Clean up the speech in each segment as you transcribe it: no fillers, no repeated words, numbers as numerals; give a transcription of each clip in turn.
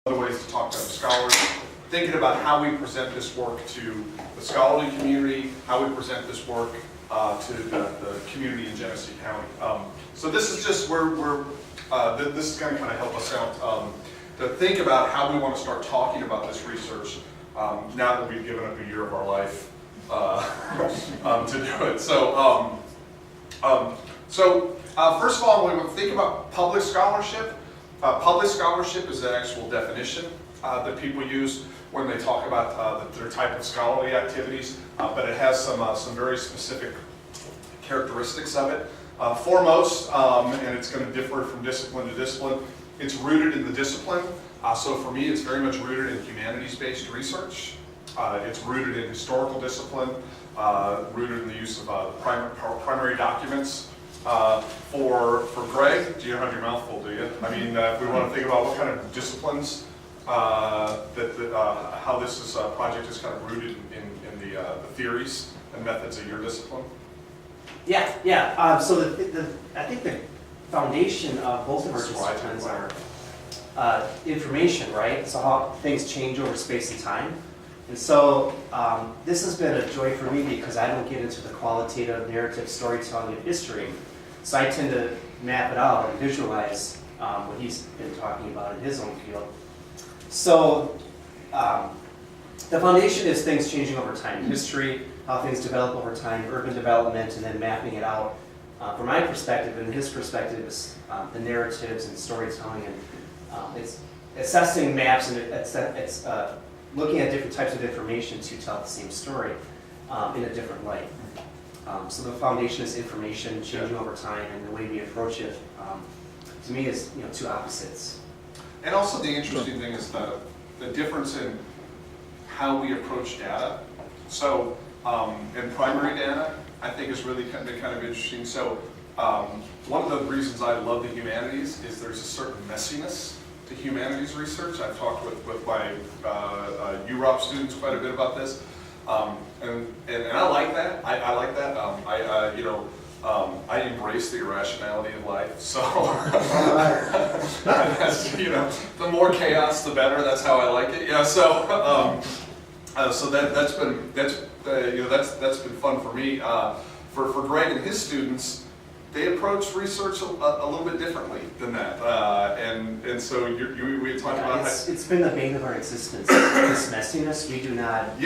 other ways to talk to scholars, thinking about how we present this work to the scholarly community, how we present this work to the community in Genesee County. So this is just this is going to kind of help us out to think about how we want to start talking about this research now that we've given up a year of our life to do it. So, first of all, when we think about public scholarship, public scholarship is the actual definition that people use when they talk about their type of scholarly activities, but it has some very specific characteristics of it. Foremost, and it's going to differ from discipline to discipline, it's rooted in the discipline. So for me, it's very much rooted in humanities-based research. It's rooted in historical discipline, rooted in the use of primary documents. For Greg, you don't have your mouth full, do you? I mean, if we want to think about what kind of disciplines, how this project is kind of rooted in the theories and methods of your discipline. Yeah. So I think the foundation of both of our disciplines are information, right? So how things change over space and time. And so this has been a joy for me because I don't get into the qualitative narrative storytelling of history. So I tend to map it out and visualize what he's been talking about in his own field. So the foundation is things changing over time, history, how things develop over time, urban development, and then mapping it out. From my perspective and his perspective is the narratives and storytelling, and it's assessing maps, and it's looking at different types of information to tell the same story in a different light. So the foundation is information changing over time, and the way we approach it, to me, is two opposites. And also the interesting thing is the difference in how we approach data. So in primary data, I think is really kind of interesting. So one of the reasons I love the humanities is there's a certain messiness to humanities research. I've talked with my UROP students quite a bit about this. And I like that. I like that. I embrace the irrationality of life. So that's, the more chaos, the better. That's how I like it. Yeah. So that's been fun for me. For Greg and his students, they approach research a little bit differently than that. And so we had talked about that. It's been the bane of our existence. This messiness, we do not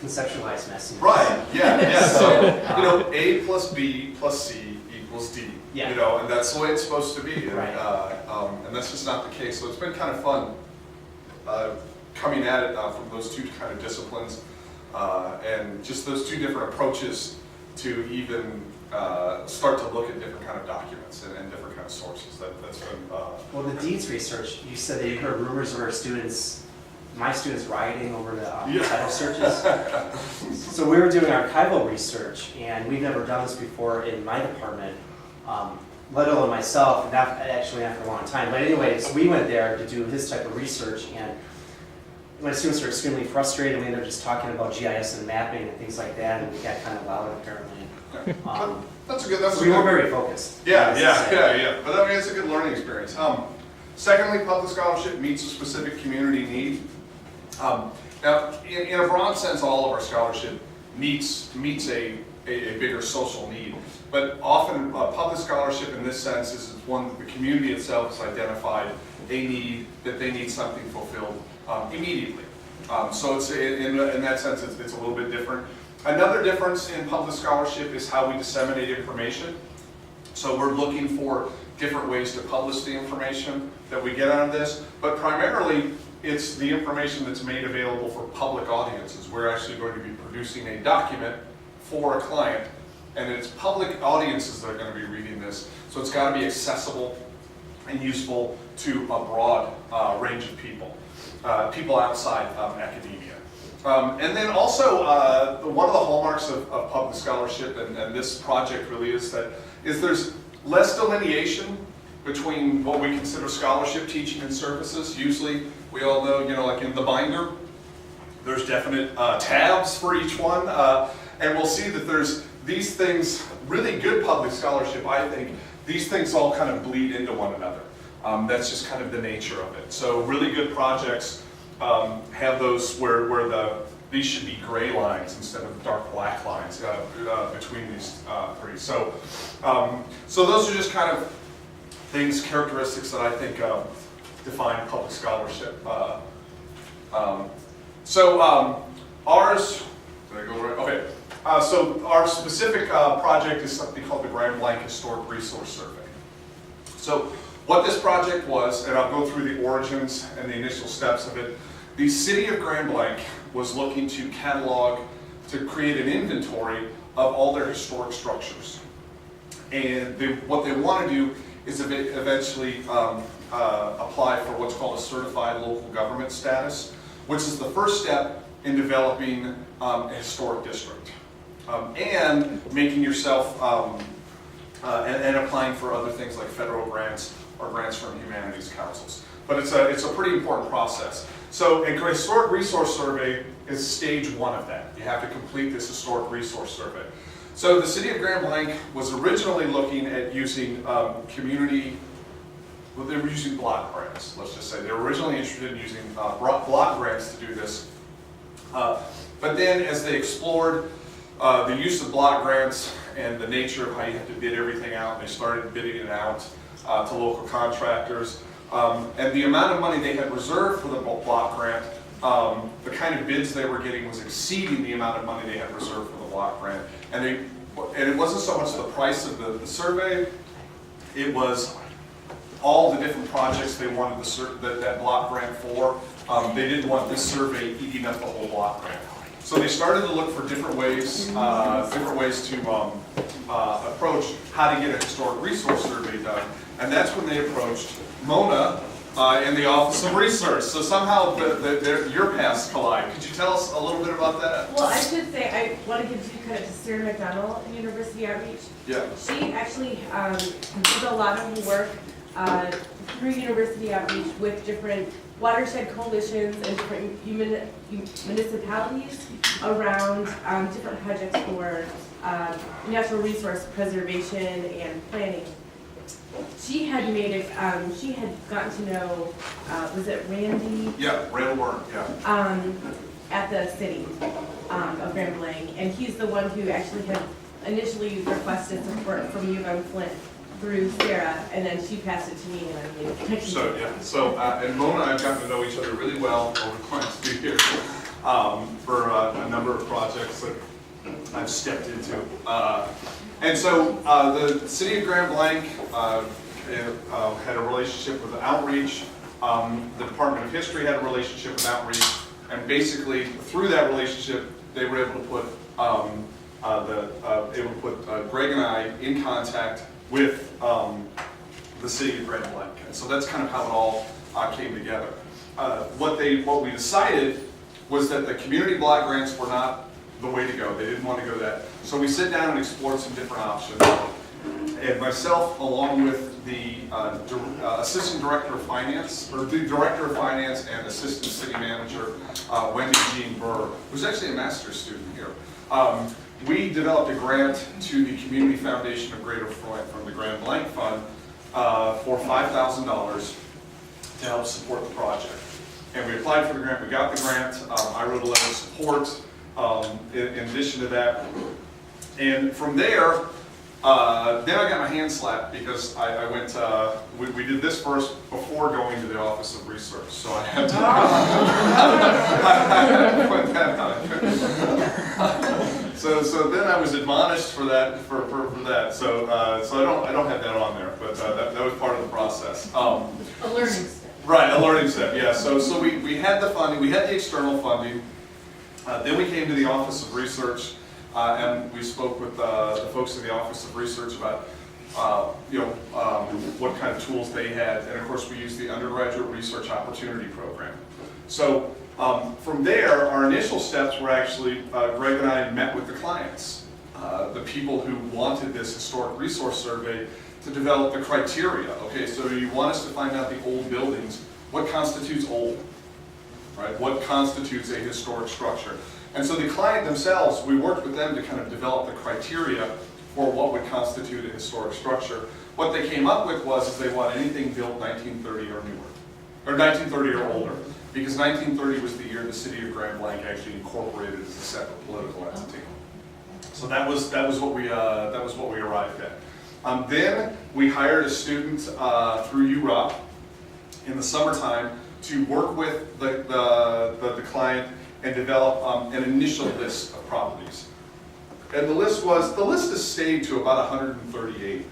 conceptualize messiness. Right. Yeah. So A plus B plus C equals D. Yeah. And that's the way it's supposed to be. And, right. And that's just not the case. So it's been kind of fun coming at it from those two kind of disciplines, and just those two different approaches to even start to look at different kind of documents and different kind of sources. That's been well, the deeds research. You said that you heard rumors of my students rioting over the title searches. So we were doing archival research, and we've never done this before in my department, let alone myself, and actually not for a long time. But anyways, we went there to do this type of research, and my students were extremely frustrated. We ended up just talking about GIS and mapping and things like that, and we got kind of loud apparently. That's a good. We were very focused. Yeah. But I mean, it's a good learning experience. Secondly, public scholarship meets a specific community need. Now, in a broad sense, all of our scholarship meets a bigger social need. But often, public scholarship in this sense is one that the community itself has identified a need, that they need something fulfilled immediately. So it's in that sense, it's a little bit different. Another difference in public scholarship is how we disseminate information. So we're looking for different ways to publish the information that we get out of this, but primarily it's the information that's made available for public audiences. We're actually going to be producing a document for a client, and it's public audiences that are going to be reading this, so it's got to be accessible and useful to a broad range of people, people outside academia. And then also, one of the hallmarks of public scholarship, and this project really is there's less delineation between what we consider scholarship, teaching, and services. Usually, we all know, like in the binder, there's definite tabs for each one, and we'll see that there's these things, really good public scholarship, I think, these things all kind of bleed into one another. That's just kind of the nature of it. So really good projects have those where these should be gray lines instead of dark black lines between these three. So those are just kind of things, characteristics that I think define public scholarship. Ours, did I go right? Okay. So our specific project is something called the Grand Blanc Historic Resource Survey. So what this project was, and I'll go through the origins and the initial steps of it. The City of Grand Blanc was looking to catalog, to create an inventory of all their historic structures. And what they want to do is eventually apply for what's called a certified local government status, which is the first step in developing a historic district. And making yourself, and applying for other things like federal grants or grants from humanities councils. But it's a pretty important process. So a historic resource survey is stage one of that. You have to complete this historic resource survey. So the City of Grand Blanc was originally looking at using they were using block grants, let's just say. They were originally interested in using block grants to do this. But then as they explored the use of block grants and the nature of how you have to bid everything out, they started bidding it out to local contractors. And the amount of money they had reserved for the block grant, the kind of bids they were getting was exceeding the amount of money they had reserved for the block grant. And it wasn't so much the price of the survey, it was all the different projects they wanted that block grant for. They didn't want this survey eating up the whole block grant. So they started to look for different ways to approach how to get a historic resource survey done. And that's when they approached Mona in the Office of Research. So somehow your paths collide. Could you tell us a little bit about that? Well, I should say, I want to give due credit to Sarah McDonald in University Outreach. Yeah. She actually did a lot of work through University Outreach with different watershed coalitions and different municipalities around different projects for natural resource preservation and planning. She had made it, she had gotten to know, was it Randy? Yeah, Randall Warren, yeah. At the City of Grand Blanc, and he's the one who actually had initially requested support from UM-Flint through Sarah, and then she passed it to me, and I made a connection. So, yeah, and Mona and I have gotten to know each other really well over the last few years for a number of projects that I've stepped into. And so the City of Grand Blanc had a relationship with Outreach. The Department of History had a relationship with Outreach, and basically through that relationship, they were able to put Greg and I in contact with the City of Grand Blanc. And so that's kind of how it all came together. What we decided was that the community block grants were not the way to go. They didn't want to go that. So we sit down and explored some different options. And myself, along with the Assistant Director of Finance, or the Director of Finance and Assistant City Manager, Wendy Jean Burr, who's actually a master's student here, we developed a grant to the Community Foundation of Greater Flint from the Grand Blanc Fund for $5,000 to help support the project. And we applied for the grant, we got the grant, I wrote a letter of support in addition to that. And from there, then I got my hand slapped because I went, we did this first before going to the Office of Research. So I had to, I put that on. So then I was admonished for that, for that. So I don't have that on there, but that was part of the process. A learning step. Right, a learning step, yeah. So we had the funding, we had the external funding. Then we came to the Office of Research, and we spoke with the folks in the Office of Research about what kind of tools they had, and of course we used the Undergraduate Research Opportunity Program. So from there, our initial steps were actually, Greg and I met with the clients, the people who wanted this historic resource survey to develop the criteria. Okay, so you want us to find out the old buildings, what constitutes old? Right? What constitutes a historic structure? And so the client themselves, we worked with them to kind of develop the criteria for what would constitute a historic structure. What they came up with was they want anything built 1930 or newer, or 1930 or older, because 1930 was the year the City of Grand Blanc actually incorporated as a separate political entity. So that was what we arrived at. Then we hired a student through UROP in the summertime to work with the client and develop an initial list of properties. And the list has stayed to about 138.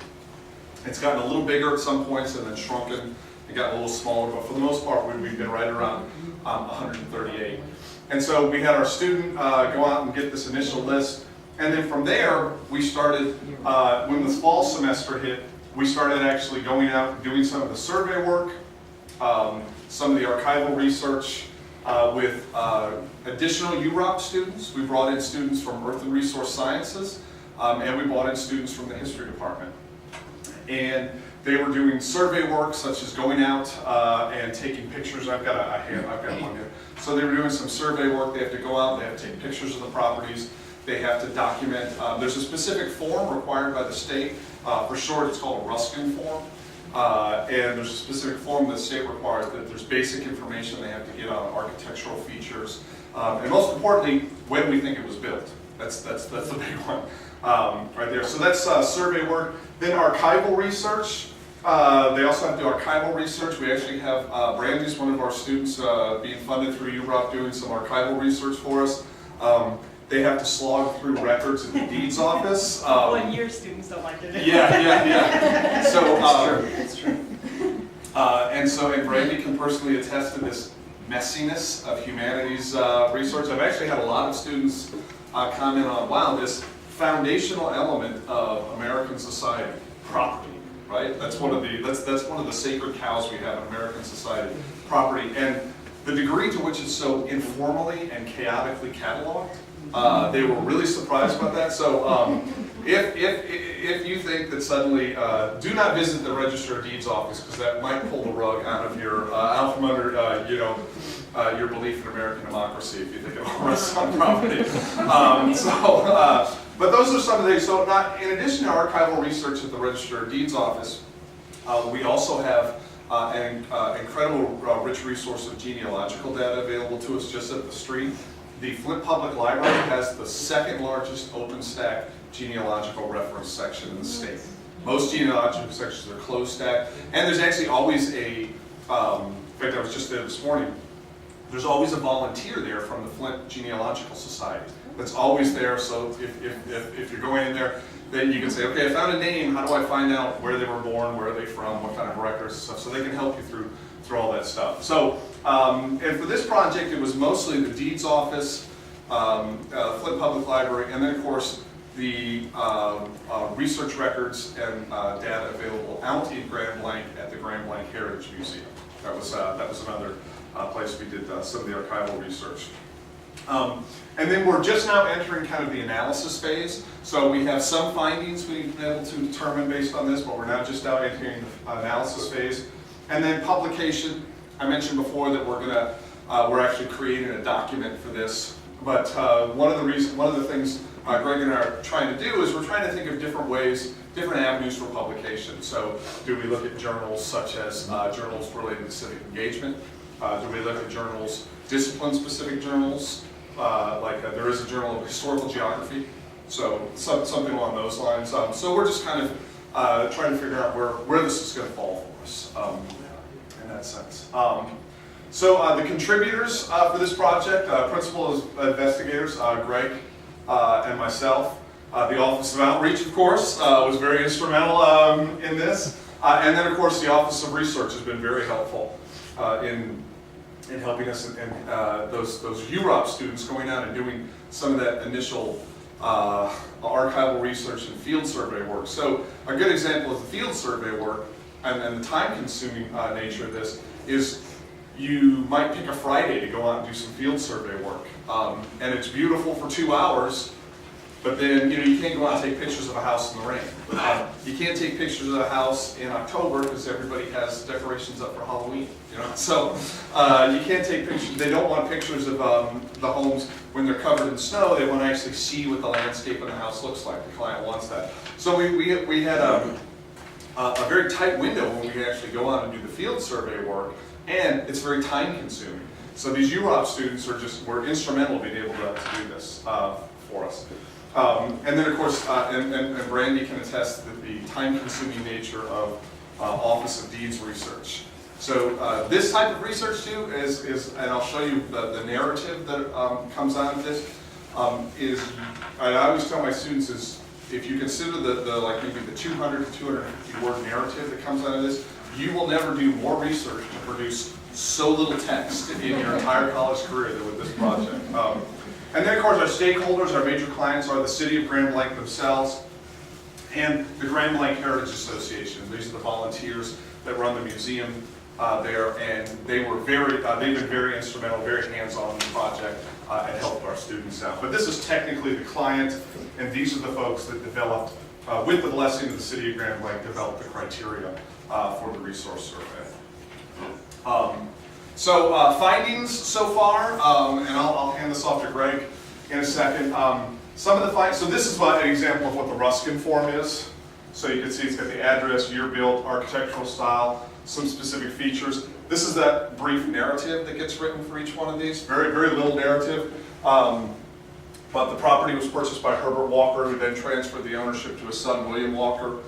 It's gotten a little bigger at some points and then shrunken and gotten a little smaller, but for the most part we've been right around 138. And so we had our student go out and get this initial list, and then from there we started, when the fall semester hit, we started actually going out and doing some of the survey work, some of the archival research, with additional UROP students. We brought in students from Earth and Resource Sciences, and we brought in students from the history department. And they were doing survey work, such as going out and taking pictures. I've got one here. So they were doing some survey work. They have to go out, they have to take pictures of the properties. They have to document. There's a specific form required by the state. For short, it's called a Ruskin form. And there's a specific form that the state requires that there's basic information they have to get on architectural features. And most importantly, when we think it was built. That's the big one right there. So that's survey work. Then archival research. They also have to do archival research. We actually have Brandy's one of our students being funded through UROP doing some archival research for us. They have to slog through records at the deeds office. 1 year students don't like to do. Yeah. So, That's true. and Brandy can personally attest to this messiness of humanities research. I've actually had a lot of students comment on, wow, this foundational element of American society, property, right? That's one of the sacred cows we have in American society, property. And the degree to which it's so informally and chaotically cataloged, they were really surprised about that. So if you think that suddenly, do not visit the Register of Deeds office, because that might pull the rug out from under your belief in American democracy if you think it all rests on property. But those are some of the, so in addition to archival research at the Register of Deeds office, we also have an incredible rich resource of genealogical data available to us just up the street. The Flint Public Library has the second largest OpenStack genealogical reference section in the state. Most genealogical sections are closed stack, and there's actually always a, in fact I was just there this morning, there's always a volunteer there from the Flint Genealogical Society that's always there, so if you're going in there, then you can say, okay, I found a name, how do I find out where they were born, where are they from, what kind of records and stuff, so they can help you through all that stuff. So, and for this project, it was mostly the deeds office, Flint Public Library, and then of course the research records and data available out in Grand Blanc at the Grand Blanc Heritage Museum. That was another place we did some of the archival research. And then we're just now entering kind of the analysis phase. So we have some findings we've been able to determine based on this, but we're now just now entering the analysis phase. And then publication. I mentioned before that we're actually creating a document for this. But one of the things Greg and I are trying to do is we're trying to think of different ways, different avenues for publication. So do we look at journals such as journals related to civic engagement? Do we look at journals, discipline-specific journals? There is a journal of historical geography, so something along those lines. So we're just kind of trying to figure out where this is going to fall for us in that sense. So the contributors for this project, principal investigators, Greg and myself. The Office of Outreach, of course, was very instrumental in this. And then, of course, the Office of Research has been very helpful in helping us and those UROP students going out and doing some of that initial archival research and field survey work. So a good example of the field survey work and the time-consuming nature of this is you might pick a Friday to go out and do some field survey work. And it's beautiful for 2 hours, But then, you can't go out and take pictures of a house in the rain. You can't take pictures of a house in October because everybody has decorations up for Halloween, So you can't take pictures, they don't want pictures of the homes when they're covered in snow. They want to actually see what the landscape of the house looks like. The client wants that. So we had a very tight window when we could actually go out and do the field survey work, and it's very time consuming. So these UROP students were instrumental in being able to do this for us. And then of course, and Brandy can attest that the time-consuming nature of Office of Deeds research. So this type of research too is, and I'll show you the narrative that comes out of this, I always tell my students is, if you consider like maybe the 200 to 250 word narrative that comes out of this, you will never do more research to produce so little text in your entire college career than with this project. And then of course our stakeholders, our major clients are the City of Grand Blanc themselves and the Grand Blanc Heritage Association. These are the volunteers that run the museum there, and they've been very instrumental, very hands-on in the project and helped our students out. But this is technically the client, and these are the folks that developed, with the blessing of the City of Grand Blanc, developed the criteria for the resource survey. Findings so far, and I'll hand this off to Greg in a second. Some of the findings, so this is an example of what the Ruskin form is. So you can see it's got the address, year built, architectural style, some specific features. This is that brief narrative that gets written for each one of these. Very, very little narrative. But the property was purchased by Herbert Walker, who then transferred the ownership to his son, William Walker.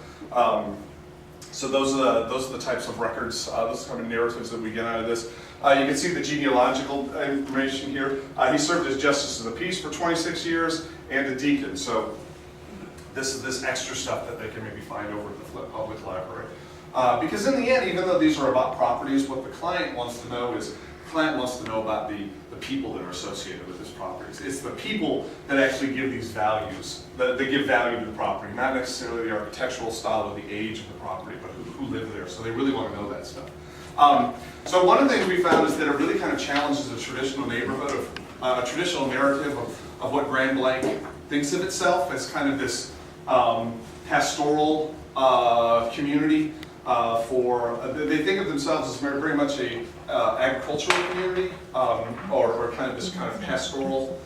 So those are the types of records, those kind of narratives that we get out of this. You can see the genealogical information here. He served as Justice of the Peace for 26 years and a deacon. So this is this extra stuff that they can maybe find over at the Flint Public Library. Because in the end, even though these are about properties, what the client wants to know is, about the people that are associated with this property. It's the people that actually give these values, that give value to the property, not necessarily the architectural style or the age of the property, but who live there. So they really want to know that stuff. So one of the things we found is that it really kind of challenges a traditional neighborhood, a traditional narrative of what Grand Blanc thinks of itself as kind of this pastoral community. They think of themselves as very much a agricultural community, or kind of this kind of pastoral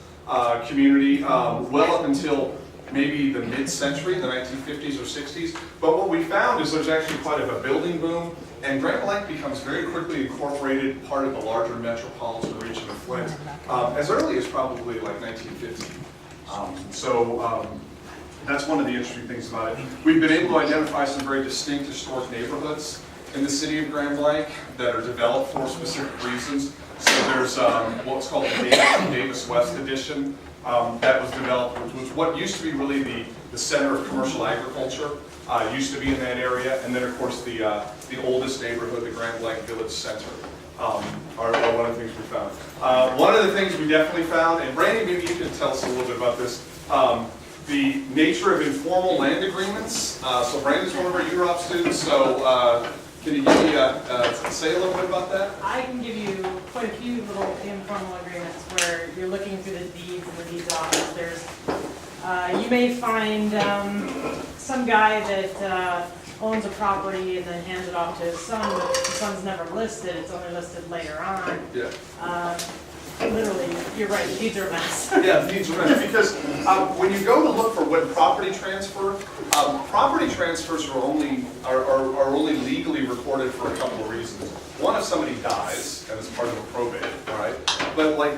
community, well up until maybe the mid-century, the 1950s or 60s. But what we found is there's actually quite a building boom, and Grand Blanc becomes very quickly incorporated part of the larger metropolitan region of Flint, as early as probably like 1950. That's one of the interesting things about it. We've been able to identify some very distinct historic neighborhoods in the City of Grand Blanc that are developed for specific reasons. So there's what's called the Davis West Edition that was developed, which was what used to be really the center of commercial agriculture. Used to be in that area, and then of course the oldest neighborhood, the Grand Blanc Village Center, are one of the things we found. One of the things we definitely found, and Brandy, maybe you can tell us a little bit about this. The nature of informal land agreements. So Brandy's one of our UROP students, so can you give me say a little bit about that? I can give you quite a few little informal agreements where you're looking through the deeds and the deeds office. You may find some guy that owns a property and then hands it off to his son, but the son's never listed, it's only listed later on. Yeah. Literally, you're right, the deeds are a mess. Yeah, the deeds are a mess, because when you go to look for what property transfers are only legally recorded for a couple of reasons. One, if somebody dies, and it's part of a probate, all right? But like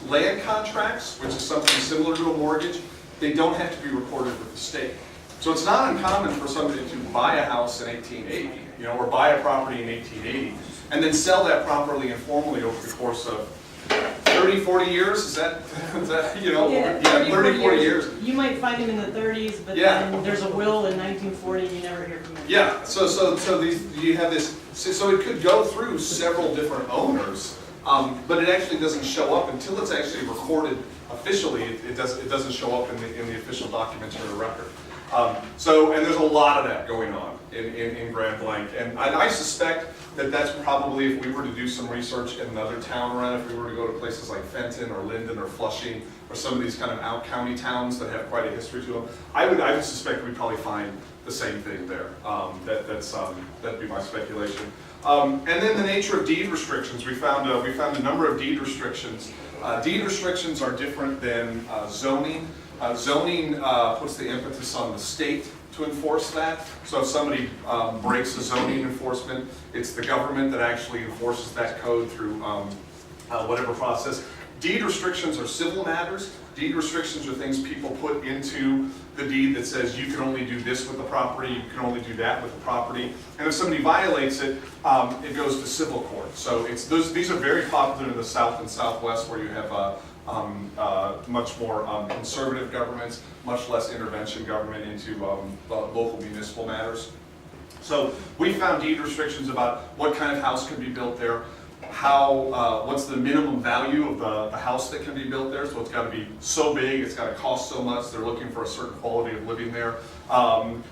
land contracts, which is something similar to a mortgage, they don't have to be recorded with the state. So it's not uncommon for somebody to buy a house in 1880, or buy a property in 1880, and then sell that property informally over the course of 30, 40 years, is that 30, 40 years. You might find him in the 30s, but Yeah. then there's a will in 1940 and you never hear from him. Yeah, so you have this, so it could go through several different owners, but it actually doesn't show up until it's actually recorded officially. It doesn't show up in the official documentary record. And there's a lot of that going on in Grand Blanc. And I suspect that that's probably, if we were to do some research in another town around, if we were to go to places like Fenton or Linden or Flushing, or some of these kind of out-county towns that have quite a history to them, I would suspect we'd probably find the same thing there. That'd be my speculation. And then the nature of deed restrictions. We found a number of deed restrictions. Deed restrictions are different than zoning. Zoning puts the impetus on the state to enforce that. So if somebody breaks a zoning enforcement, it's the government that actually enforces that code through whatever process. Deed restrictions are civil matters. Deed restrictions are things people put into the deed that says you can only do this with the property, you can only do that with the property. And if somebody violates it, it goes to civil court. So these are very popular in the South and Southwest, where you have much more conservative governments, much less intervention government into local municipal matters. So we found deed restrictions about what kind of house could be built there, what's the minimum value of the house that can be built there. So it's got to be so big, it's got to cost so much, they're looking for a certain quality of living there.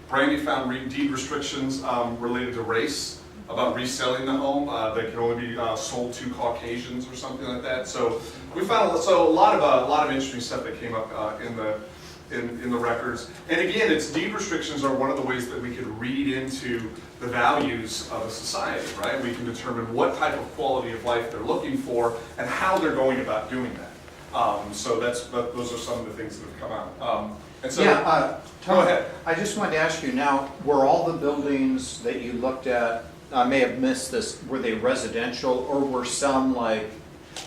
Brandy found deed restrictions related to race, about reselling the home. They can only be sold to Caucasians or something like that. So we found a lot of interesting stuff that came up in the records. And again, deed restrictions are one of the ways that we could read into the values of a society, right? We can determine what type of quality of life they're looking for and how they're going about doing that. So those are some of the things that have come out. And so, Yeah, Tom, go ahead. I just wanted to ask you now, were all the buildings that you looked at, I may have missed this, were they residential, or were some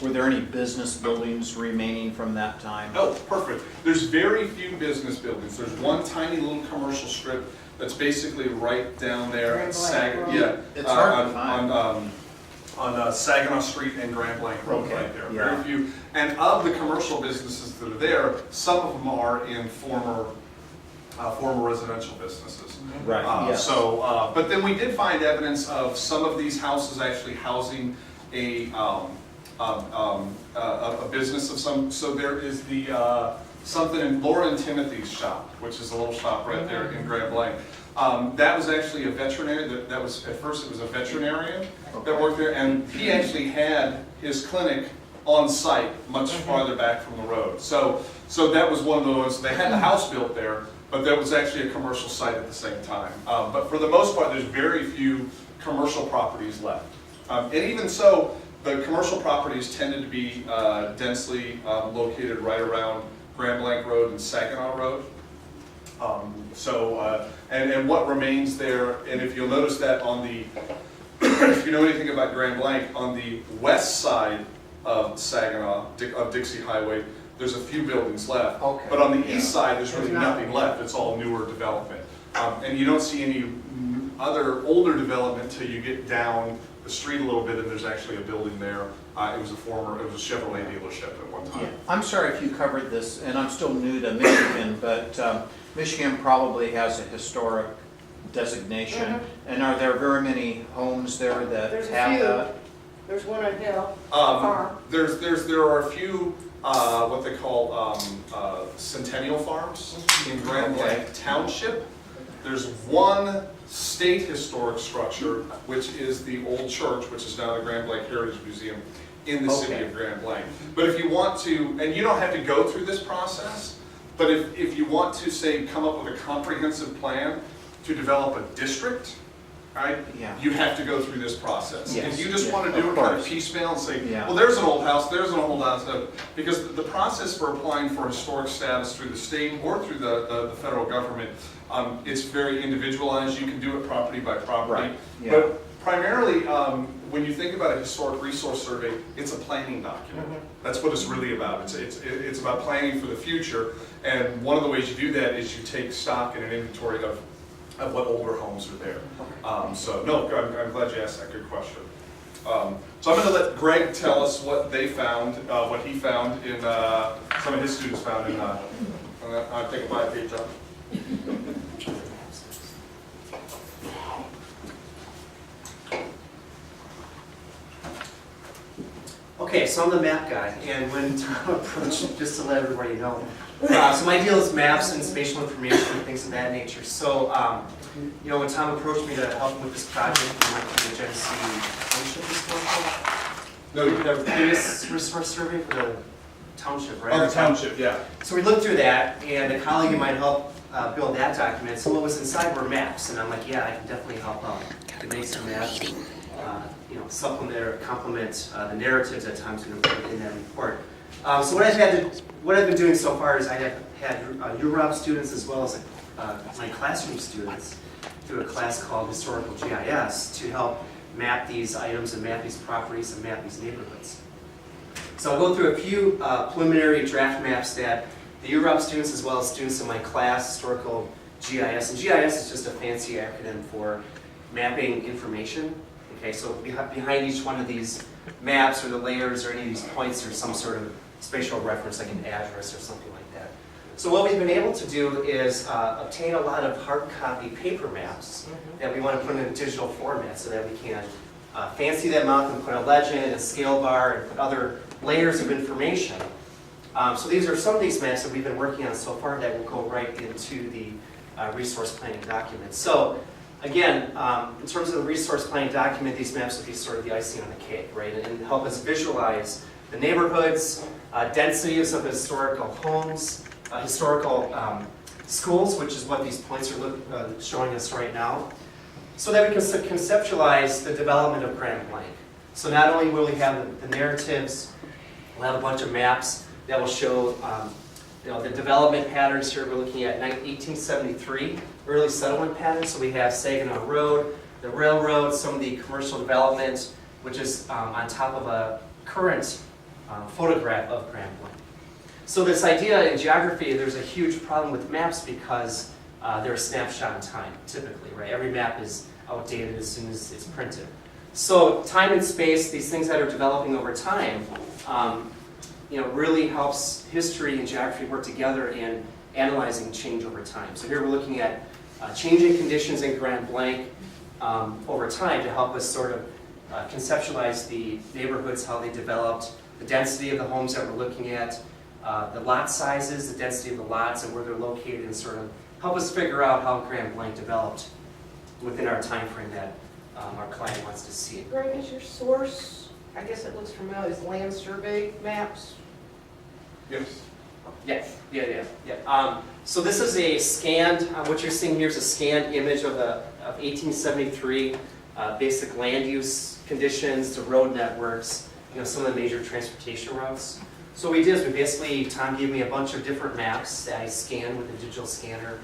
were there any business buildings remaining from that time? Oh, perfect. There's very few business buildings. There's one tiny little commercial strip that's basically right down there at It's hard to find. On Saginaw Street and Grand Blanc Road, Okay, right there. yeah. Very few. And of the commercial businesses that are there, some of them are in former residential businesces. Right, yes. But then we did find evidence of some of these houses actually housing a business of some. So there is something in Laura and Timothy's shop, which is a little shop right there in Grand Blanc. That was actually a veterinarian. That was at first it was a veterinarian that worked there, and he actually had his clinic on site, much farther back from the road. So that was one of the ones. They had the house built there, but there was actually a commercial site at the same time. But for the most part, there's very few commercial properties left. And even so, the commercial properties tended to be densely located right around Grand Blanc Road and Saginaw Road. And what remains there, and if you'll notice that on the, if you know anything about Grand Blanc, on the west side of Saginaw, of Dixie Highway, there's a few buildings left. Okay. But on the east side, there's really nothing left. It's all newer development. And you don't see any other older development until you get down the street a little bit, and there's actually a building there. It was a Chevrolet dealership at one time. Yeah. I'm sorry if you covered this, and I'm still new to Michigan, but Michigan probably has a historic designation. And are there very many homes there that There's a have few. that? There's one on Hill Farm. There are a few what they call centennial farms in Grand Blanc Township. There's one state historic structure, which is the old church, which is now the Grand Blanc Heritage Museum in the city of Grand Blanc. But if you want to, and you don't have to go through this process, but if you want to, say, come up with a comprehensive plan to develop a district, right? Yeah. You have to go through this process. Yes, If you just yeah, want to do of it kind of course. piecemeal and say, Yeah. well, there's an old house, there's an old house, because the process for applying for historic status through the state or through the federal government, it's very individualized. You can do it property by property. Right, yeah. But primarily, when you think about a historic resource survey, it's a planning document. That's what it's really about. It's about planning for the future. And one of the ways you do that is you take stock and an inventory of what older homes are there. So no, I'm glad you asked that. Good question. So I'm going to let Greg tell us what they found, what he found in, some of his students found in, I'll take a bite of John. Okay, so I'm the map guy, and when Tom approached, just to let everybody know, So my deal is maps and spatial information and things of that nature. So, you know, when Tom approached me to help him with this project, we went to the Genesee Township Historical. The previous resource survey for the township, right? Oh, the township, yeah. So we looked through that, and a colleague of mine helped build that document. So what was inside were maps, and I'm like, yeah, I can definitely help out. To make some maps, you know, supplement or complement the narratives at times in that report. So what I've been doing so far is I have had UROP students as well as my classroom students through a class called Historical GIS to help map these items and map these properties and map these neighborhoods. So I'll go through a few preliminary draft maps that the UROP students as well as students in my class, Historical GIS, and GIS is just a fancy acronym for mapping information. Okay, so behind each one of these maps or the layers or any of these points there's some sort of spatial reference like an address or something like that. So what we've been able to do is obtain a lot of hard copy paper maps that we want to put in a digital format so that we can fancy them up and put a legend, a scale bar, and put other layers of information. So these are some of these maps that we've been working on so far that will go right into the resource planning document. So again, in terms of the resource planning document, these maps will be sort of the icing on the cake, right? And help us visualize the neighborhoods, densities of historical homes, historical schools, which is what these points are showing us right now, so that we can conceptualize the development of Grand Blanc. So not only will we have the narratives, we'll have a bunch of maps that will show you know, the development patterns here. We're looking at 1873 early settlement patterns. So we have Saginaw Road, the railroad, some of the commercial development, which is on top of a current photograph of Grand Blanc. So this idea in geography, there's a huge problem with maps because they're a snapshot in time, typically, right? Every map is outdated as soon as it's printed. So time and space, these things that are developing over time, you know, really helps history and geography work together in analyzing change over time. So here we're looking at changing conditions in Grand Blanc over time to help us sort of conceptualize the neighborhoods, how they developed, the density of the homes that we're looking at, the lot sizes, the density of the lots and where they're located, and sort of help us figure out how Grand Blanc developed within our time frame that our client wants to see. Greg, is your source, I guess it looks familiar, is land survey maps? Yes. Yeah. So this is a scanned, what you're seeing here is a scanned image of 1873 basic land use conditions, the road networks, you know, some of the major transportation routes. So what we did is we basically, Tom gave me a bunch of different maps that I scanned with a digital scanner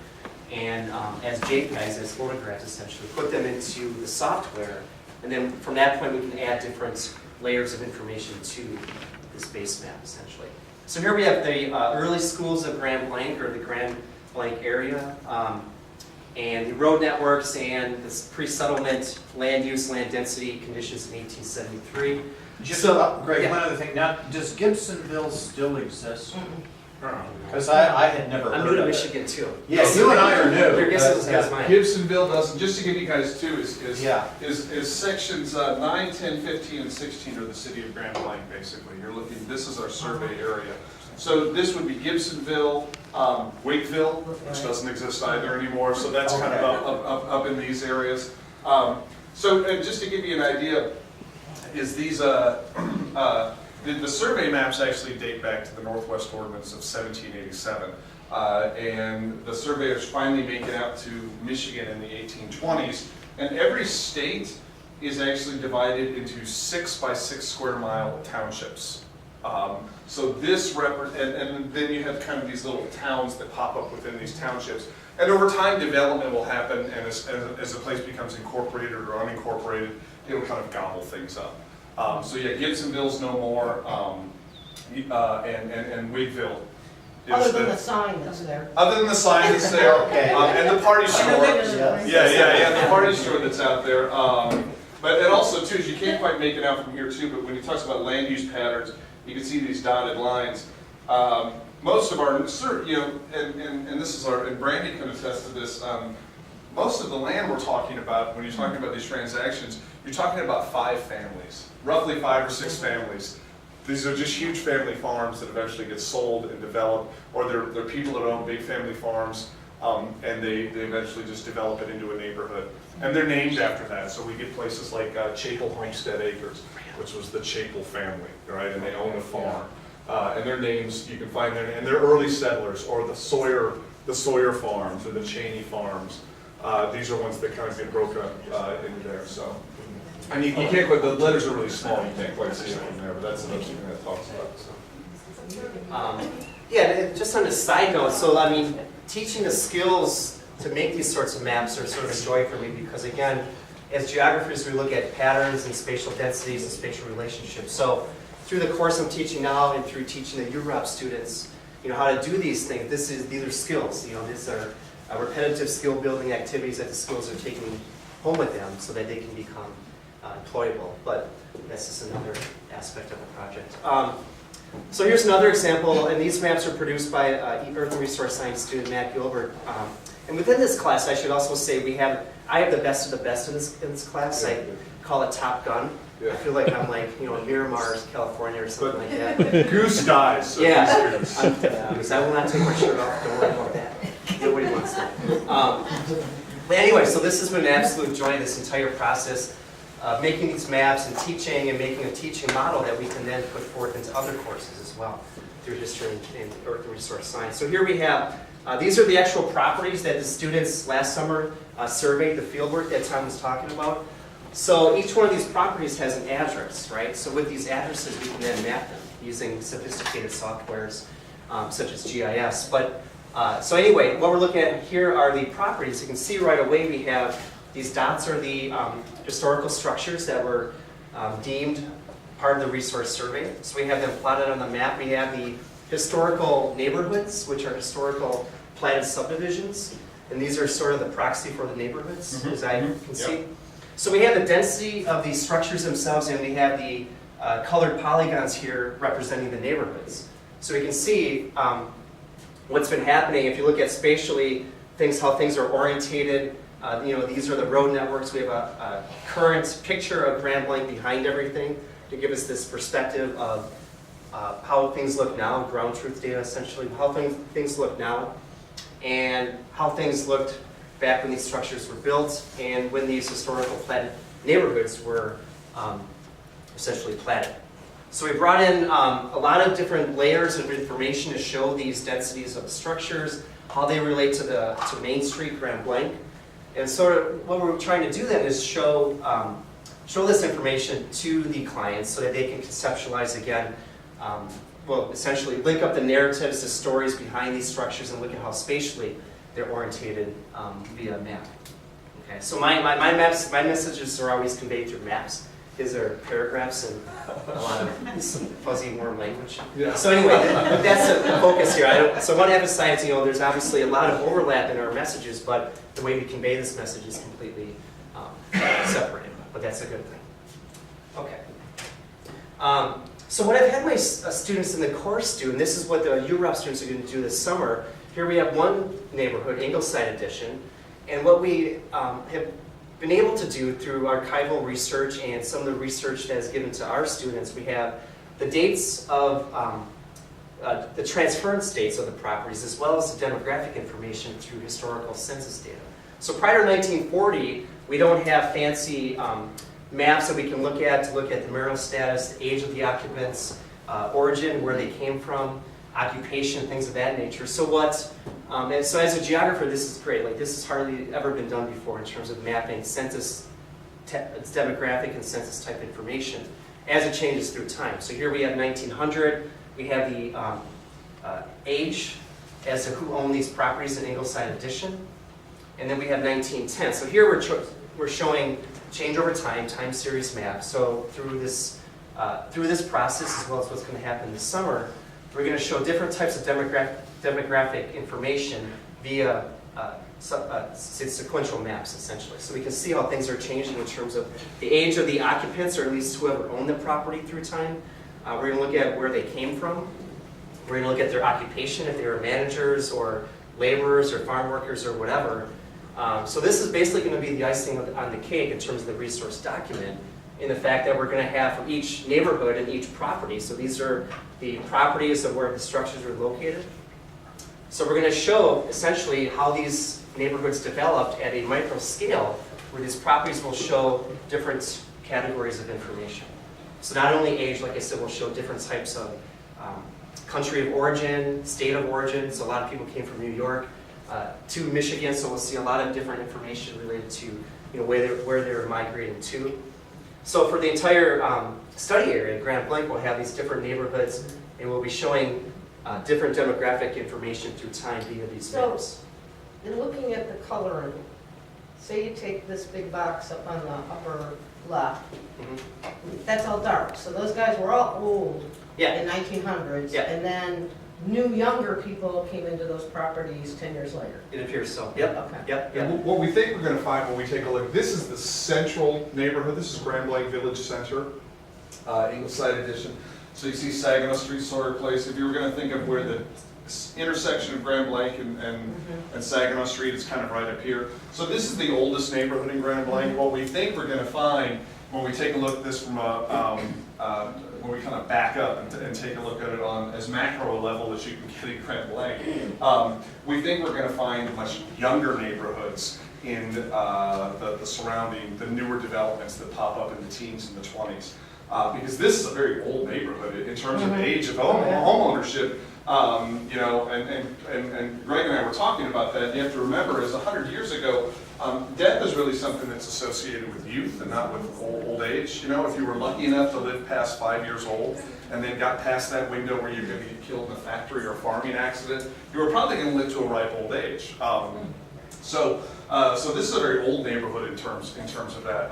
and as JPEGs, as photographs essentially, put them into the software, and then from that point we can add different layers of information to this base map essentially. So here we have the early schools of Grand Blanc, or the Grand Blanc area, and the road networks and this pre-settlement land use, land density conditions in 1873. Just, So, Greg, yeah. one other thing, now, does Gibsonville still exist? Because I had never heard I'm of new to it. Michigan too. Yeah, you and I are new. Your guess is but- as mine. Gibsonville doesn't, just to give you guys two, is Yeah. sections 9, 10, 15, and 16 are the city of Grand Blanc, basically. You're looking, this is our survey area. So this would be Gibsonville, Wakeville, which doesn't exist either anymore, so that's kind of up in these areas. So just to give you an idea, is these, the survey maps actually date back to the Northwest Ordinance of 1787. And the surveyors finally make it out to Michigan in the 1820s. And every state is actually divided into 6 by 6 square mile townships. So this, and then you have kind of these little towns that pop up within these townships. And over time, development will happen, and as a place becomes incorporated or unincorporated, it'll kind of gobble things up. So yeah, Gibsonville's no more, and Wakeville is Other than the sign that's there. other than the sign that's there, Okay. and the party store. Yes. Yeah, the party store that's out there. But and also too, is you can't quite make it out from here too, but when he talks about land use patterns, you can see these dotted lines. Most of our, you know, and this is our, and Brandy can attest to this, most of the land we're talking about, when you're talking about these transactions, you're talking about 5 families, roughly 5 or 6 families. these are just huge family farms that eventually get sold and developed, or they're people that own big family farms, and they eventually just develop it into a neighborhood. And they're named after that, so we get places like Chapel Homestead Acres, which was the Chapel family, right, and they own a farm. And their names, you can find their, and they're early settlers, or the Sawyer farms, or the Cheney farms. These are ones that kind of get broken up into there, so. And you can't quite, the letters are really small, you can't quite see it from there, but that's another thing that talks about, so. Yeah, and just on a side note, so I mean, teaching the skills to make these sorts of maps are sort of a joy for me because again, as geographers, we look at patterns and spatial densities and spatial relationships. So through the course I'm teaching now and through teaching the UROP students, how to do these things, these are skills. These are repetitive skill building activities that the schools are taking home with them so that they can become employable. But that's just another aspect of the project. So here's another example, and these maps are produced by Earth and Resource Science student Matt Gilbert. And within this class, I should also say I have the best of the best in this class. I call it Top Gun. I feel like I'm like, Miramar, California or something like that. Goose dies. So Yeah, goose. because I will not take my shirt off. Don't worry about that. Nobody wants that. But anyway, so this has been an absolute joy, this entire process of making these maps and teaching and making a teaching model that we can then put forth into other courses as well through history and Earth and Resource Science. So here we have, these are the actual properties that the students last summer surveyed, the fieldwork that Tom was talking about. So each one of these properties has an address, right? So with these addresses, we can then map them using sophisticated softwares such as GIS. But so anyway, what we're looking at here are the properties. You can see right away we have these dots are the historical structures that were deemed part of the resource survey. So we have them plotted on the map. We have the historical neighborhoods, which are historical platted subdivisions. And these are sort of the proxy for the neighborhoods, as I can see. So we have the density of these structures themselves, and we have the colored polygons here representing the neighborhoods. So we can see what's been happening. If you look at spatially, how things are orientated. These are the road networks. We have a current picture of Grand Blanc behind everything to give us this perspective of how things look now, ground truth data essentially, how things look now, and how things looked back when these structures were built and when these historical platted neighborhoods were essentially platted. So we brought in a lot of different layers of information to show these densities of the structures, how they relate to Main Street, Grand Blanc. And so what we're trying to do then is show this information to the clients so that they can conceptualize again, essentially link up the narratives, the stories behind these structures and look at how spatially they're orientated via map. Okay, so my messages are always conveyed through maps. His are paragraphs and a lot of some fuzzy, warm language. Yeah. So anyway, that's the focus here. So I want to emphasize, there's obviously a lot of overlap in our messages, but the way we convey this message is completely separated. But that's a good thing. Okay. So what I've had my students in the course do, and this is what the UROP students are going to do this summer. Here we have one neighborhood, Ingleside Edition, and what we have been able to do through archival research and some of the research that is given to our students, we have the dates of the transference dates of the properties as well as the demographic information through historical census data. So prior to 1940, we don't have fancy maps that we can look at to look at the marital status, the age of the occupants, origin, where they came from, occupation, things of that nature. So so as a geographer, this is great. Like this has hardly ever been done before in terms of mapping census, demographic and census type information as it changes through time. So here we have 1900. We have the age as to who owned these properties in Ingleside Edition, and then we have 1910. So here we're showing change over time series map. So through this process, as well as what's going to happen this summer, we're going to show different types of demographic information via sequential maps, essentially. So we can see how things are changing in terms of the age of the occupants, or at least whoever owned the property through time. We're going to look at where they came from. We're going to look at their occupation, if they were managers or laborers or farm workers or whatever. So this is basically going to be the icing on the cake in terms of the resource document in the fact that we're going to have for each neighborhood and each property. So these are the properties of where the structures are located. So we're going to show essentially how these neighborhoods developed at a micro scale, where these properties will show different categories of information. So not only age, like I said, we'll show different types of country of origin, state of origin. So a lot of people came from New York to Michigan, so we'll see a lot of different information related to where they're migrating to. So for the entire study area, Grand Blanc will have these different neighborhoods, and we'll be showing different demographic information through time via these So- maps. In looking at the coloring, say you take this big box up on the upper left, Mhm. that's all dark. So those guys were all old Yeah, in 1900s. Yeah. And then new, younger people came into those properties 10 years later. it appears so. Yep, Okay. yep, And yep. what we think we're gonna find when we take a look, this is the central neighborhood, this is Grand Blanc Village Center, Ingleside Edition. So you see Saginaw Street, Sawyer Place. If you were gonna think of where the intersection of Grand Blanc and Saginaw Street is kind of right up here. So this is the oldest neighborhood in Grand Blanc. What we think we're gonna find when we take a look at this from when we kind of back up and take a look at it on as macro a level as you can get in Grand Blanc, we think we're gonna find much younger neighborhoods in the surrounding, the newer developments that pop up in the teens and the 20s. Because this is a very old neighborhood in terms of age of homeownership. And Greg and I were talking about that. You have to remember, is 100 years ago, death is really something that's associated with youth and not with old age. You know, if you were lucky enough to live past 5 years old and then got past that window where you're going to get killed in a factory or a farming accident, you were probably going to live to a ripe old age. So this is a very old neighborhood in terms of that.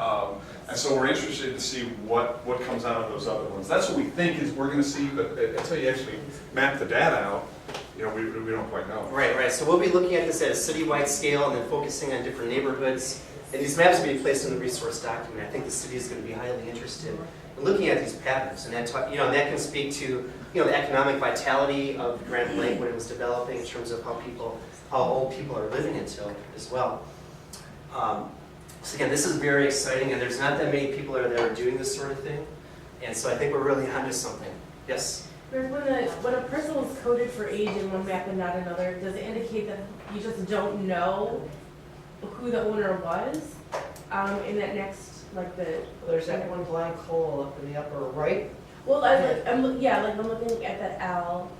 And so we're interested to see what comes out of those other ones. That's what we think is we're going to see, but until you actually map the data out, we don't quite know. Right. So we'll be looking at this at a citywide scale and then focusing on different neighborhoods. And these maps will be placed in the resource document. I think the city is going to be highly interested in looking at these patterns, and that that can speak to the economic vitality of Grand Blanc when it was developing in terms of how old people are living until as well. So again, this is very exciting, and there's not that many people that are doing this sort of thing, and so I think we're really onto something. Yes. When a parcel is coded for age in one map and not another, does it indicate that you just don't know who the owner was in that next, like the? There's that one blank hole up in the upper right. Well, I'm looking at that L,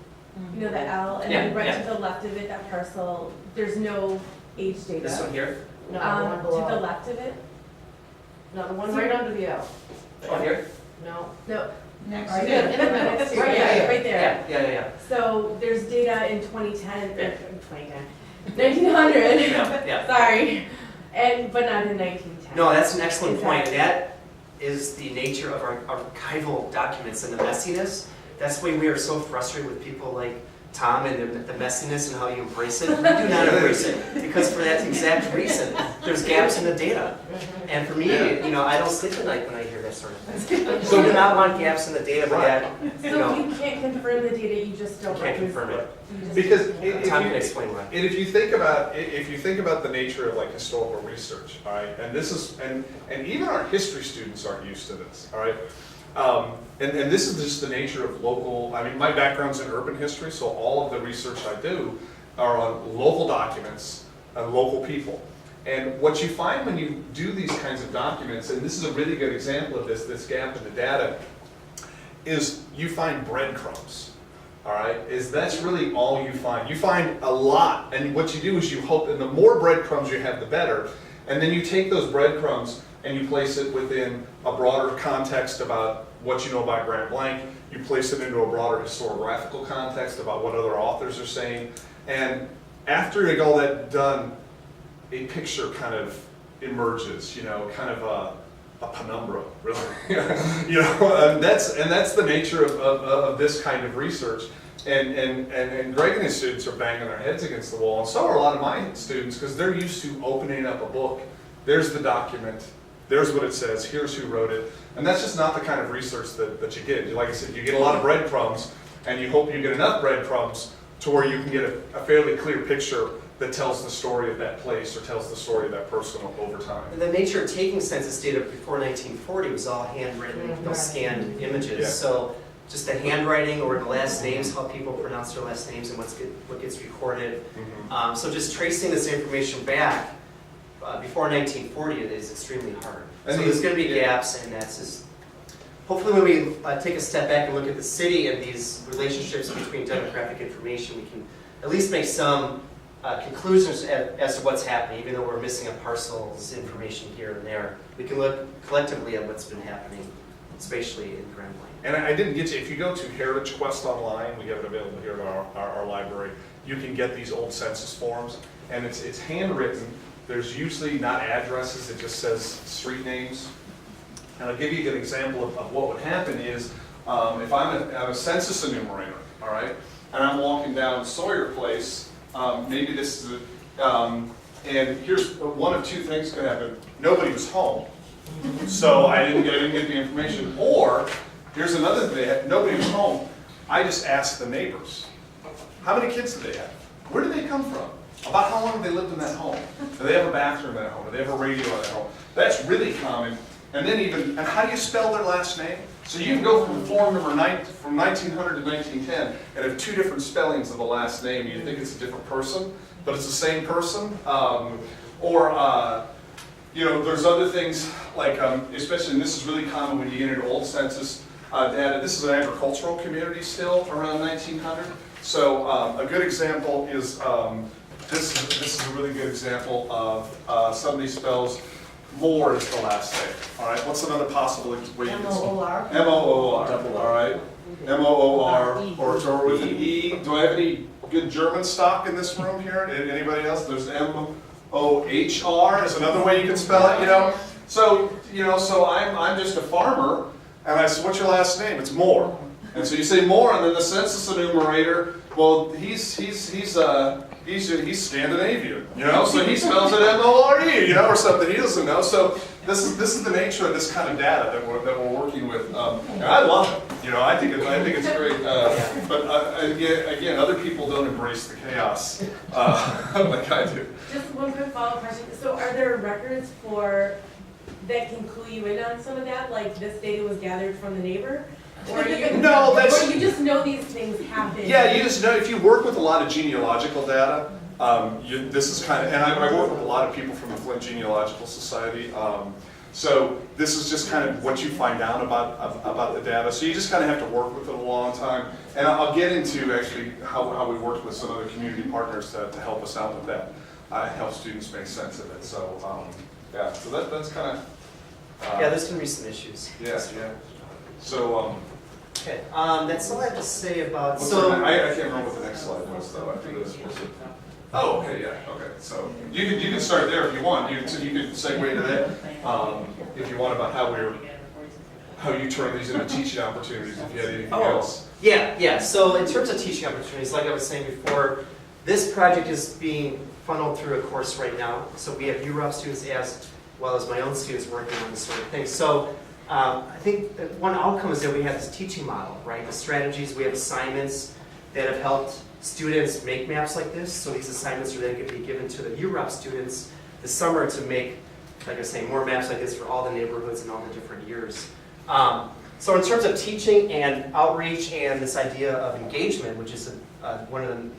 the L, and then right to the left of it, that parcel. There's no age data. This one here. No, the one To below. the left of it. No, the one right under the L. This one here. No. No. Next. Right Right there. in the middle. Next to it, Right yeah, there. right there. Yeah. So there's data in 2010, Yeah. 1900. Yeah. Sorry, but not in 1910. No, that's an excellent Is point. that- That is the nature of our archival documents and the messiness. That's why we are so frustrated with people like Tom and the messiness and how you embrace it. We do not embrace it because for that exact reason, there's gaps in the data. And for me, I don't sleep at night when I hear that sort of thing. So we do not want gaps in the data, but that, So you can't confirm the data, you just don't. can't confirm it. You just- Because Tom can explain why. and if you think about the nature of like historical research, all right, and this is and even our history students aren't used to this, all right. And this is just the nature of local. I mean, my background's in urban history, so all of the research I do are on local documents and local people. And what you find when you do these kinds of documents, and this is a really good example of this gap in the data, is you find breadcrumbs. All right, that's really all you find. You find a lot, and what you do is you hope, and the more breadcrumbs you have, the better. And then you take those breadcrumbs and you place it within a broader context about what you know about Grand Blanc. You place it into a broader historiographical context about what other authors are saying. And after you get all that done, a picture kind of emerges, kind of a penumbra, really. And that's the nature of this kind of research. And Greg and his students are banging their heads against the wall, and so are a lot of my students, because they're used to opening up a book. There's the document. There's what it says. Here's who wrote it. And that's just not the kind of research that you get. Like I said, you get a lot of breadcrumbs, and you hope you get enough breadcrumbs to where you can get a fairly clear picture that tells the story of that place or tells the story of that person over time. And the nature of taking census data before 1940 was all handwritten, Right. scanned images. Yeah. So just the handwriting or the last names, how people pronounce their last names and what gets recorded. So just tracing this information back before 1940 is extremely hard. And So these- there's going to be yeah. gaps, and that's just, hopefully when we take a step back and look at the city and these relationships between demographic information, we can at least make some conclusions as to what's happening, even though we're missing a parcel's information here and there. We can look collectively at what's been happening, spatially in Grand Blanc. And I didn't get you, if you go to Heritage Quest online, we have it available here at our library, you can get these old census forms, and it's handwritten. There's usually not addresses, it just says street names. And I'll give you an example of what would happen is, if I'm a census enumerator, all right, and I'm walking down Sawyer Place, maybe this is and here's one of two things could happen. Nobody was home, so I didn't get the information. Or here's another thing: nobody was home. I just asked the neighbors, how many kids do they have? Where do they come from? About how long have they lived in that home? Do they have a bathroom in that home? Do they have a radio in that home? That's really common. And then and how do you spell their last name? So you can go from form number 9 from 1900 to 1910 and have two different spellings of the last name. You think it's a different person, but it's the same person. You know, there's other things like, especially, and this is really common when you get into old census data. This is an agricultural community still around 1900. So a good example is, this is a really good example of somebody spells Moore is the last name. All right, what's another possible way you can spell? M-O-O-R? M-O-O-R. All right, M-O-O-R, or with an E. Do I have any good German stock in this room here? Anybody else? There's M-O-H-R is another way you can spell it. You know, so I'm just a farmer, and I said, what's your last name? It's Moore. And so you say Moore, and then the census enumerator. Well, he's Scandinavian, you know, so he spells it M-O-R-E, you know, or something he doesn't know. So this is the nature of this kind of data that we're working with. And I love it, you know. I think it's great. But again, other people don't embrace the chaos like I do. Just one quick follow-up question. So are there records that can clue you in on some of that? Like this data was gathered from the neighbor? Or No, that's. Or you just know these things happen? Yeah, you just know, if you work with a lot of genealogical data, this is kind of, and I work with a lot of people from the Flint Genealogical Society, so this is just kind of what you find out about the data. So you just kind of have to work with it a long time. And I'll get into actually how we worked with some other community partners to help us out with that, help students make sense of it. So yeah, so that's kind of. Yeah, there's going to be some issues. Yeah. So. Okay, that's all I have to say about. I can't remember what the next slide was though. After this was it. Oh, okay, yeah, okay. So you can start there if you want. You can segue to that if you want about how you turn these into teaching opportunities. If you had anything else. Yeah. So in terms of teaching opportunities, like I was saying before, this project is being funneled through a course right now. So we have UROP students as well as my own students working on this sort of thing. So. I think that one outcome is that we have this teaching model, right? The strategies, we have assignments that have helped students make maps like this. So these assignments are then going to be given to the UROP students this summer to make, like I was saying, more maps like this for all the neighborhoods and all the different years. So in terms of teaching and outreach and this idea of engagement, which is one of the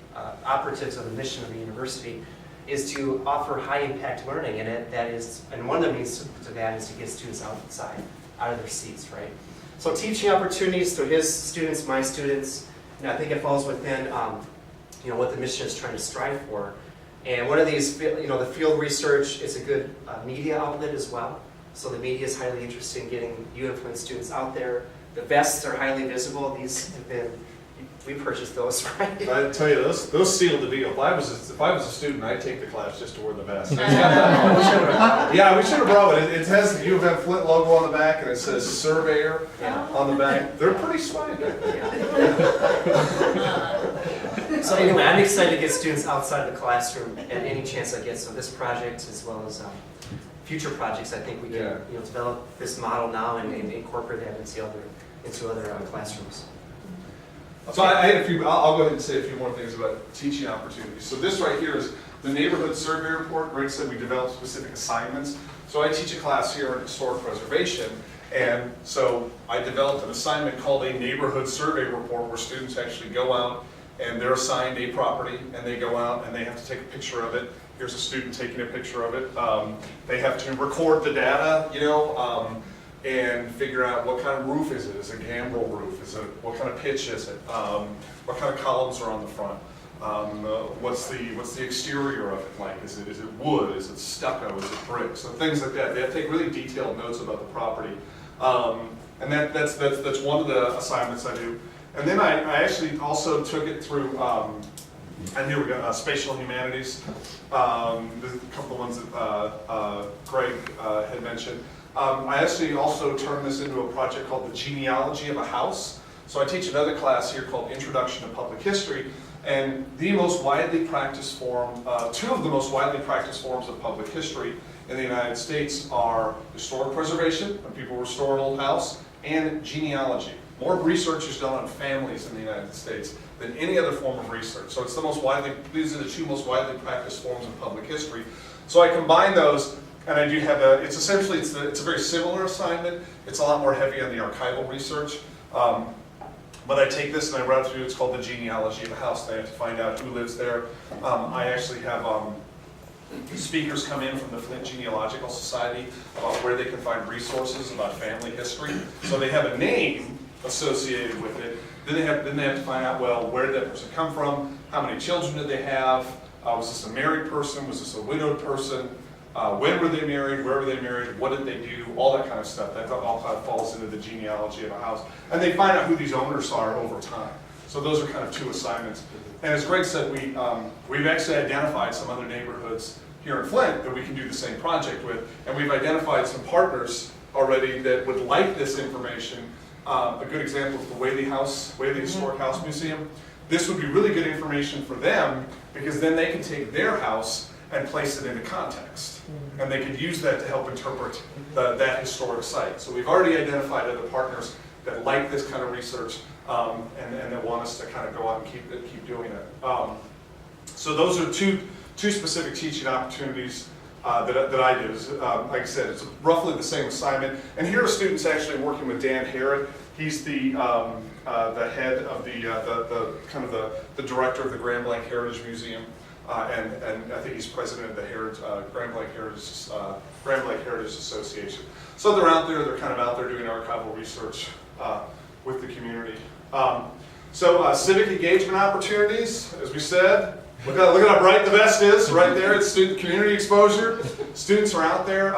operatives of the mission of the university, is to offer high impact learning, and one of the means to that is to get students outside. Out of their seats, right? So teaching opportunities to his students, my students, and I think it falls within, what the mission is trying to strive for. And one of these, the field research is a good media outlet as well. So the media is highly interested in getting UM-Flint students out there. The vests are highly visible. These have been, we purchased those, right? I tell you, those sealed the deal. If I was a student, I'd take the class just to wear the vest. Yeah, we should have brought it. It has the UM-Flint logo on the back, and it says Surveyor on the back. They're pretty swag. So anyway, I'm excited to get students outside the classroom at any chance I get. So this project, as well as future projects, I think we can develop this model now and incorporate that into other classrooms. So I had a few. I'll go ahead and say a few more things about teaching opportunities. So this right here is The neighborhood survey report, Greg said we developed specific assignments. So I teach a class here in historic preservation, and so I developed an assignment called a neighborhood survey report where students actually go out and they're assigned a property and they go out and they have to take a picture of it. Here's a student taking a picture of it. They have to record the data, and figure out what kind of roof is it. Is it a gambrel roof? Is it, what kind of pitch is it? What kind of columns are on the front? What's the exterior of it like? Is it wood? Is it stucco? Is it brick? So things like that. They have to take really detailed notes about the property. And that's one of the assignments I do. And then I actually also took it through, and here we go, spatial humanities. There's a couple of ones that Greg had mentioned. I actually also turned this into a project called the genealogy of a house. So I teach another class here called Introduction to Public History, and the most widely practiced form, two of the most widely practiced forms of public history in the United States are historic preservation, when people restore an old house, and genealogy. More research is done on families in the United States than any other form of research. So it's the most widely, these are the two most widely practiced forms of public history. So I combine those, and I do have it's essentially, it's a very similar assignment. It's a lot more heavy on the archival research. But I take this and I run through, it's called the genealogy of a house. They have to find out who lives there. I actually have speakers come in from the Flint Genealogical Society about where they can find resources about family history. So they have a name associated with it. Then they have to find out, well, where did that person come from? How many children did they have? Was this a married person? Was this a widowed person? When were they married? Where were they married? What did they do? All that kind of stuff. That all kind of falls into the genealogy of a house. And they find out who these owners are over time. So those are kind of two assignments. And as Greg said, we've actually identified some other neighborhoods here in Flint that we can do the same project with. And we've identified some partners already that would like this information. A good example is the Whaley Historic House Museum. This would be really good information for them because then they can take their house and place it into context. And they could use that to help interpret that historic site. So we've already identified other partners that like this kind of research and that want us to kind of go out and keep doing it. So those are two specific teaching opportunities that I do. Like I said, it's roughly the same assignment. And here are students actually working with Dan Harrod. He's the head of the director of the Grand Blanc Heritage Museum. And I think he's president of the Grand Blanc Heritage Association. So they're kind of out there doing archival research with the community. So civic engagement opportunities, as we said, look at how bright the vest is right there. It's student community exposure. Students are out there.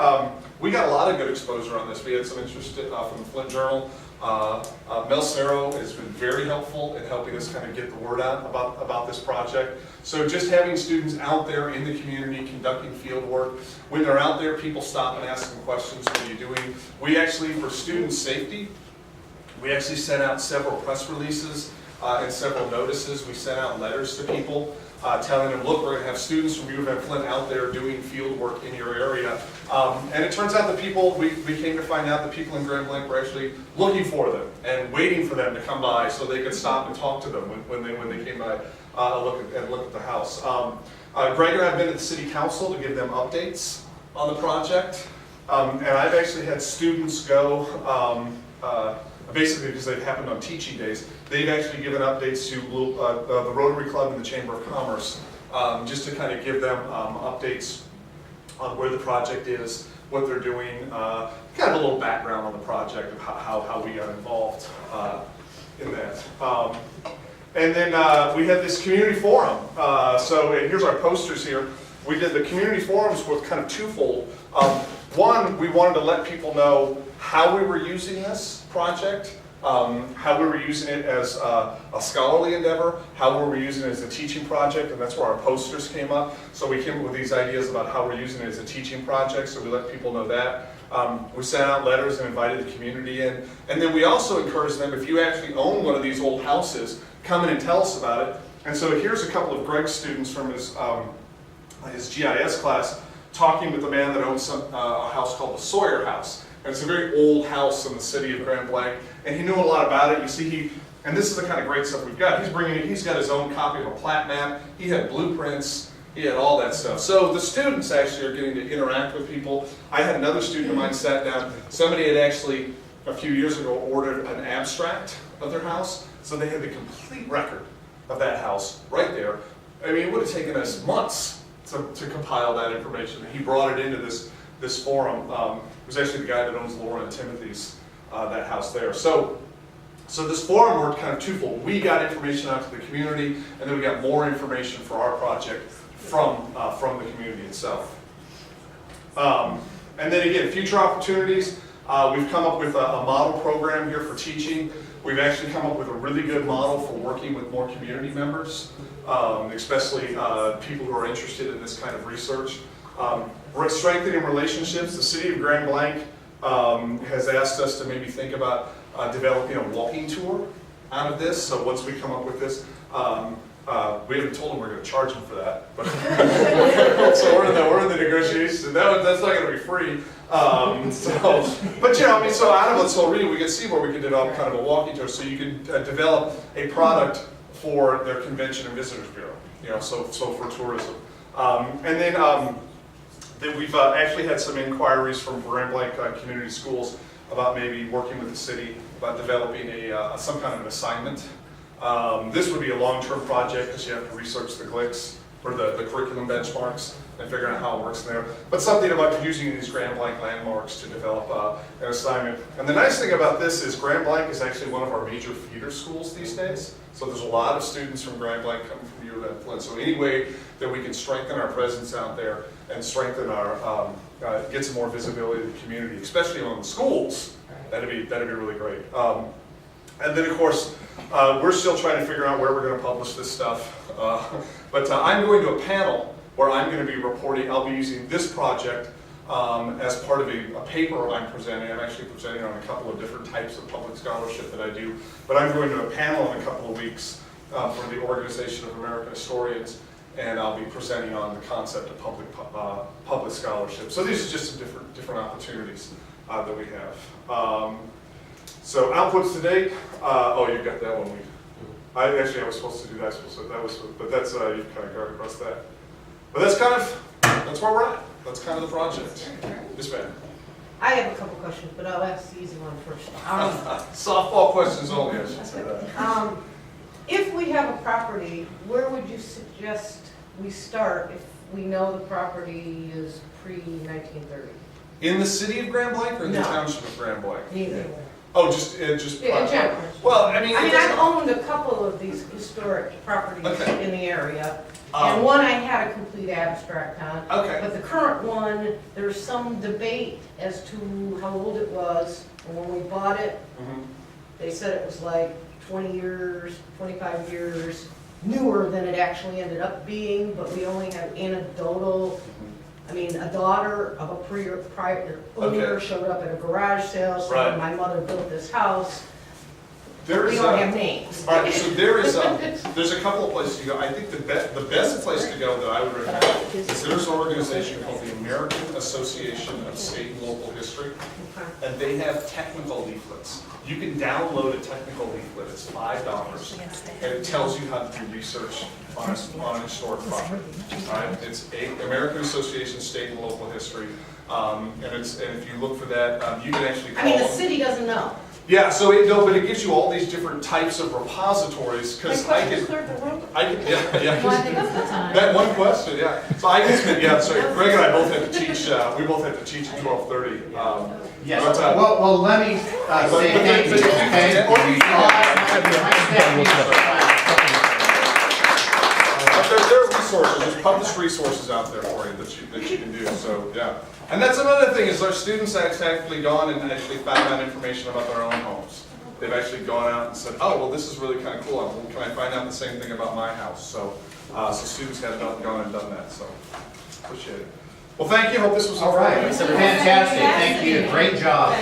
We got a lot of good exposure on this. We had some interest from the Flint Journal. Mel Cerro has been very helpful in helping us kind of get the word out about this project. So just having students out there in the community conducting field work. When they're out there, people stop and ask them questions. What are you doing? We actually, for student safety, we actually sent out several press releases and several notices. We sent out letters to people telling them, look, we're going to have students from UM-Flint out there doing field work in your area. And it turns out that we came to find out that people in Grand Blanc were actually looking for them and waiting for them to come by so they could stop and talk to them when they came by look at the house. Greg and I have been at the city council to give them updates on the project. And I've actually had students go, basically because they've happened on teaching days, they've actually given updates to the Rotary Club and the Chamber of Commerce, just to kind of give them updates on where the project is, what they're doing, kind of a little background on the project of how we got involved in that. And then we had this community forum. So here's our posters here. We did the community forums with kind of twofold. One, we wanted to let people know how we were using this project, how we were using it as a scholarly endeavor, how we were using it as a teaching project, and that's where our posters came up. So we came up with these ideas about how we're using it as a teaching project, so we let people know that. We sent out letters and invited the community in. And then we also encouraged them, if you actually own one of these old houses, come in and tell us about it. And so here's a couple of Greg's students from his GIS class talking with the man that owns a house called the Sawyer House. And it's a very old house in the city of Grand Blanc. And he knew a lot about it. You see, and this is the kind of great stuff we've got. He's got his own copy of a plat map. He had blueprints. He had all that stuff. So the students actually are getting to interact with people. I had another student of mine sat down. Somebody had actually, a few years ago, ordered an abstract of their house. So they had the complete record of that house right there. I mean, it would have taken us months to compile that information. He brought it into this forum. It was actually the guy that owns Laura and Timothy's, that house there. So this forum worked kind of twofold. We got information out to the community, and then we got more information for our project from the community itself. And then again, future opportunities. We've come up with a model program here for teaching. We've actually come up with a really good model for working with more community members, especially people who are interested in this kind of research. We're strengthening relationships. The City of Grand Blanc has asked us to maybe think about developing a walking tour out of this. So once we come up with this, we haven't told them we're going to charge them for that, but so we're in the negotiations. That's not going to be free. But you know, I mean, so out of it, so really we can see where we can develop kind of a walking tour. So you can develop a product for their convention and visitors bureau. You know, so for tourism, and then we've actually had some inquiries from Grand Blanc community schools about maybe working with the city about developing some kind of an assignment. This would be a long-term project because you have to research the GLICs or the curriculum benchmarks and figure out how it works in there. But something about using these Grand Blanc landmarks to develop an assignment. And the nice thing about this is Grand Blanc is actually one of our major feeder schools these days. So there's a lot of students from Grand Blanc coming from UM-Flint. So any way that we can strengthen our presence out there and strengthen our, get some more visibility to the community, especially among the schools, that'd be really great. And then of course, we're still trying to figure out where we're going to publish this stuff. But I'm going to a panel where I'm going to be reporting. I'll be using this project as part of a paper I'm presenting. I'm actually presenting on a couple of different types of public scholarship that I do. But I'm going to a panel in a couple of weeks for the Organization of American Historians, and I'll be presenting on the concept of public scholarship. So these are just some different opportunities that we have. So outputs to date. Oh, you got that one. I was supposed to do that. But that's you've kind of gone across that. But that's where we're at. That's kind of the project. Yes, ma'am. I have a couple questions, but I'll ask the easy one first. Softball questions only, I should say that. If we have a property, where would you suggest we start if we know the property is pre-1930? In the city of Grand Blanc or in the No. township of Grand Blanc? Neither. Oh, just Yeah, in general. Well, I mean, I've owned a couple of these historic properties Okay. in the area, and one I had a complete abstract on. Okay. But the current one, there's some debate as to how old it was, and when we bought it, Mhm. they said it was like 20 years, 25 years newer than it actually ended up being, but we only have anecdotal. I mean, a daughter of a prior owner Okay. showed up at a garage sale, Right. saying my mother built this house. There We is don't have names. all right, so there's a couple of places to go. I think the best place to go that I would recommend is there's an organization called the American Association of State and Local History, Okay. and they have technical leaflets. You can download a technical leaflet. It's $5, and it tells you how to do research on an historic property. All right, it's American Association of State and Local History, and if you look for that, you can actually I mean, the call them. city doesn't know. Yeah, so but it gives you all these different types of repositories, because I can, yeah. That one question, yeah. So I can spend, yeah, so Greg and I both have to teach, we both have to teach at 12:30. Yes, But, well, let me say thank you, okay? Or you But there are resources, there's published resources out there for you that you can do, so, yeah. And that's another thing, is our students have actually gone and actually found out information about their own homes. They've actually gone out and said, oh, well, this is really kind of cool. Can I find out the same thing about my house? So, students have gone and done that, so appreciate it. Well, thank you, hope this was All right, fantastic, thank you, great job.